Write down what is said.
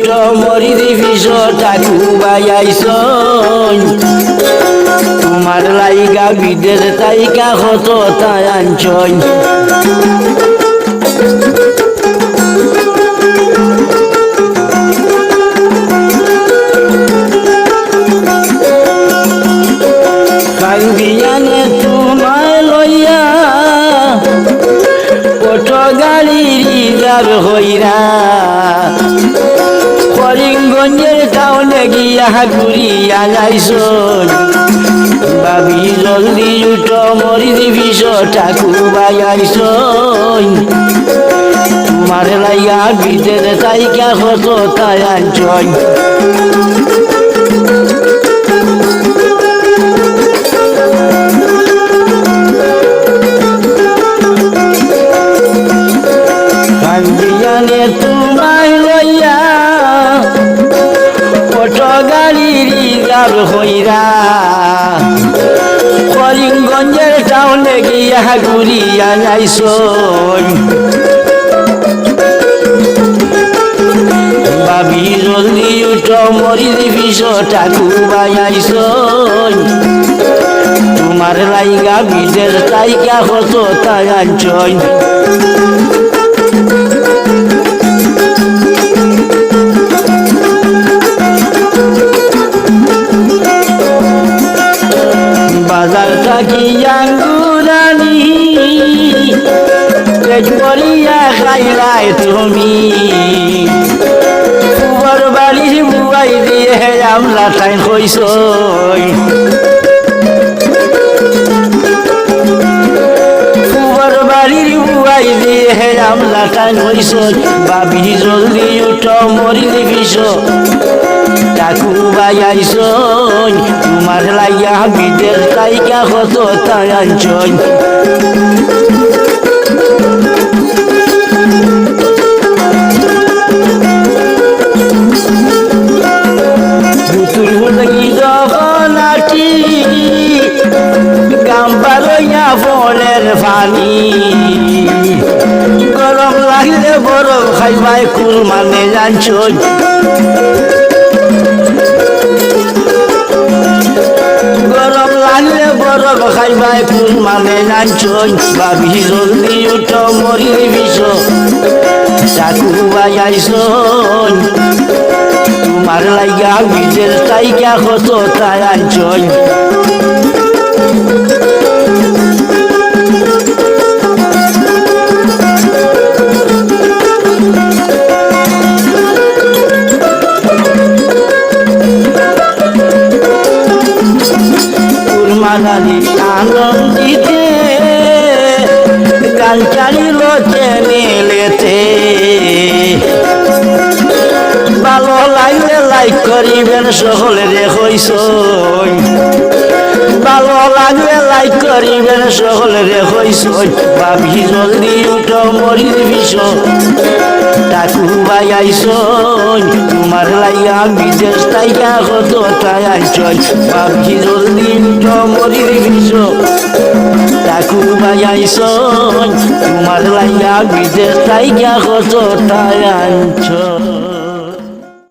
উঠো মরির বিষ ঠাকু বাইয়াইছ তোমার লাইগা বিদেশ তাইকা হত তাই আনছই কান্দিয়ানে তোমায় লইয়া ওঠো গাড়ির রিজার্ভ হইরা করিমগঞ্জের টাউনে গিয়া ঘুরিয়া যাইছ ভাবি জলদি উঠো মরির বিষ ঠাকু বাইয়াইছ তোমার লাইয়া বিদেশ তাইকা হত তাই আনছই কান্দিয়ানে তোমায় লইয়া ওঠো গাড়ির রিজার্ভ হইরা করিমগঞ্জের টাউনে গিয়া ঘুরিয়া যাইছ ভাবি জলদি উঠো মরির বিষ ঠাকু বাইয়াইছ তোমার লাইগা বিদেশ তাইকা হত তাই আনছই বাজার থাকি আঙ্গুরানি পেট ভরিয়া খাইলাই তুমি ফুবর বাড়ির বুয়াই দিয়ে আমলা ঠাই হইছ ফুবর বাড়ির বুয়াই দিয়ে আমলা ঠাই হইছ ভাবি জলদি উঠো মরির বিষ ঠাকু বাইয়াইছ তোমার লাইয়া বিদেশ তাইকা হত তাই আনছই গাম্বা লইয়া ফলের পানি গরম লাগলে বরফ খাইবাই কুল মানে জানছই গরম লাগলে বরফ খাইবাই কুল মানে জানছই ভাবি জলদি উঠো মরির বিষ ঠাকু বাইয়াইছ তোমার লাইগা বিদেশ তাইকা হত তাই আনছই মানালি আনন্দিতে গান চালিল চ্যানেলেতে ভালো লাগলে লাইক করিবেন সকলে দেখইছ ভালো লাগলে লাইক করিবেন সকলে দেখইছ ভাবি জলদি উঠো মরির বিষ ঠাকু বাইয়াইছ তোমার লাইয়া বিদেশ তাইকা হত তাই আনছই ভাবি জলদি উঠো মরির বিষ ঠাকু বাইয়াইছ তোমার লাইয়া বিদেশ তাইকা হত তাই আনছই।